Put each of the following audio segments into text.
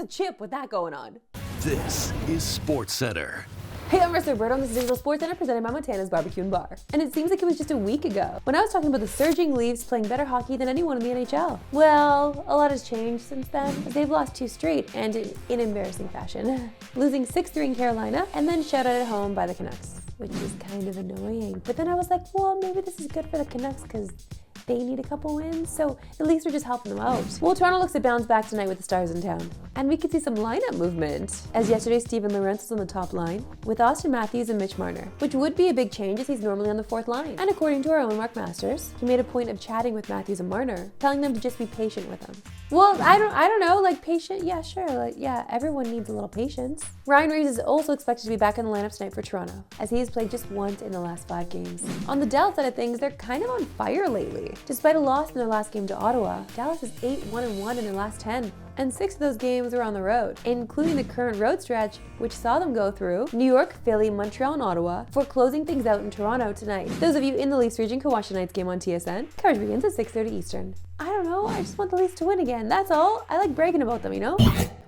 Chip with that going on. This is Sportscentre. Hey, I'm Roberto, and this is Digital Sportscentre presented by Montana's Barbecue and Bar. And it seems like it was just a week ago when I was talking about the surging Leafs playing better hockey than anyone in the NHL. Well, a lot has changed since then, as they've lost 2 straight and in embarrassing fashion, losing 6-3 in Carolina and then shut out at home by the Canucks, which is kind of annoying. But then I was like, well, maybe this is good for the Canucks because they need a couple wins, so the Leafs are just helping them out. Well, Toronto looks to bounce back tonight with the Stars in town. And we could see some lineup movement, as yesterday Steven Lorentz was on the top line, with Auston Matthews and Mitch Marner, which would be a big change as he's normally on the 4th line. And according to our own Mark Masters, he made a point of chatting with Matthews and Marner, telling them to just be patient with him. Well, I don't know, like patient, yeah, sure, like, yeah, everyone needs a little patience. Ryan Reeves is also expected to be back in the lineup tonight for Toronto, as he has played just once in the last 5 games. On the Dallas side of things, they're kind of on fire lately. Despite a loss in their last game to Ottawa, Dallas is 8-1-1 in their last 10. And 6 of those games were on the road, including the current road stretch, which saw them go through New York, Philly, Montreal, and Ottawa, before closing things out in Toronto tonight. Those of you in the Leafs region can watch tonight's game on TSN. Coverage begins at 6:30 Eastern. I don't know, I just want the Leafs to win again, that's all. I like bragging about them, you know?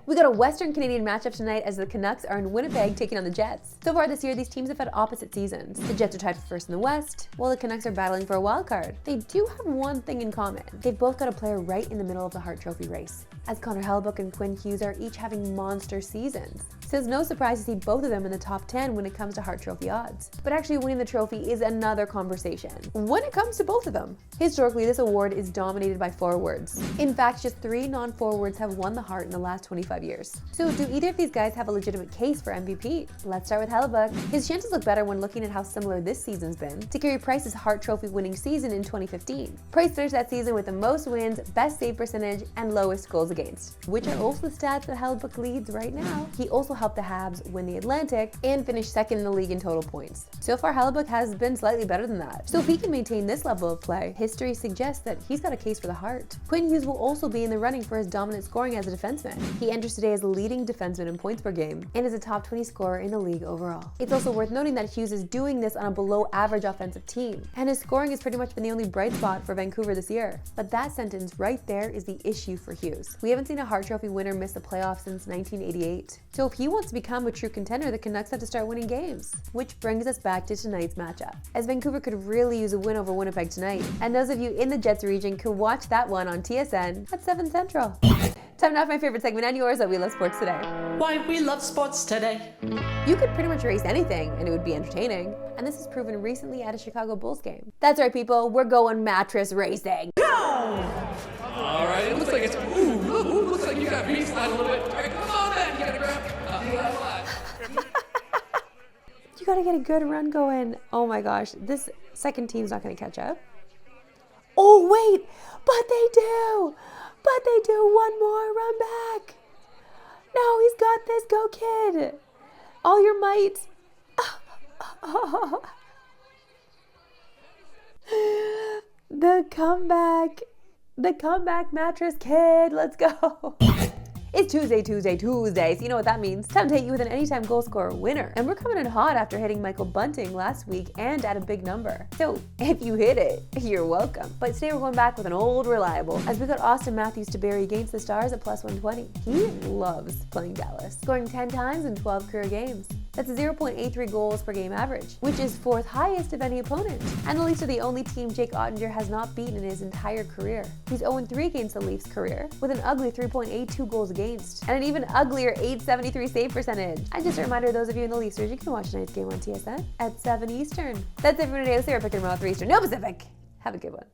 We got a Western Canadian matchup tonight as the Canucks are in Winnipeg taking on the Jets. So far this year, these teams have had opposite seasons. The Jets are tied for first in the West, while the Canucks are battling for a wild card. They do have one thing in common. They've both got a player right in the middle of the Hart Trophy race, as Connor Hellebuyck and Quinn Hughes are each having monster seasons. So it's no surprise to see both of them in the top 10 when it comes to Hart Trophy odds. But actually winning the trophy is another conversation when it comes to both of them. Historically, this award is dominated by forwards. In fact, just 3 non-forwards have won the Hart in the last 25 years. So do either of these guys have a legitimate case for MVP? Let's start with Hellebuyck. His chances look better when looking at how similar this season's been to Carey Price's Hart Trophy winning season in 2015. Price finished that season with the most wins, best save percentage, and lowest goals against, which are also the stats that Hellebuyck leads right now. He also helped the Habs win the Atlantic and finish 2nd in the league in total points. So far, Hellebuyck has been slightly better than that. So if he can maintain this level of play, history suggests that he's got a case for the Hart. Quinn Hughes will also be in the running for his dominant scoring as a defenseman. He enters today as the leading defenseman in points per game and is a top 20 scorer in the league overall. It's also worth noting that Hughes is doing this on a below average offensive team, and his scoring has pretty much been the only bright spot for Vancouver this year. But that sentence right there is the issue for Hughes. We haven't seen a Hart Trophy winner miss the playoffs since 1988. So if he wants to become a true contender, the Canucks have to start winning games. Which brings us back to tonight's matchup, as Vancouver could really use a win over Winnipeg tonight. And those of you in the Jets region could watch that one on TSN at 7 Central. Time now for my favorite segment and yours at We Love Sports Today. Why we love sports today. You could pretty much race anything and it would be entertaining. And this is proven recently at a Chicago Bulls game. That's right, people, we're going mattress racing. All right, it looks like it's, looks like you got beat slide a little bit. All right, come on, man, you gotta grab. You gotta get a good run going. Oh my gosh, this second team's not gonna catch up. Oh wait, but they do. But they do one more run back. No, he's got this. Go, kid. All your might. The comeback. The comeback mattress kid. Let's go. It's Tuesday, so you know what that means. Time to hit you with an anytime goal scorer winner. And we're coming in hot after hitting Michael Bunting last week and at a big number. So if you hit it, you're welcome. But today we're going back with an old reliable, as we got Auston Matthews to bury against the Stars at +120. He loves playing Dallas, scoring 10 times in 12 career games. That's a 0.83 goals per game average, which is 4th highest of any opponent. And the Leafs are the only team Jake Ottinger has not beaten in his entire career. He's 0-3 against the Leafs' career, with an ugly 3.82 goals against, and an even uglier 873 save percentage. And just a reminder, those of you in the Leafs region can watch tonight's game on TSN at 7 Eastern. That's it for today. Let's see our pick and roll 3 Eastern. No Pacific. Have a good one.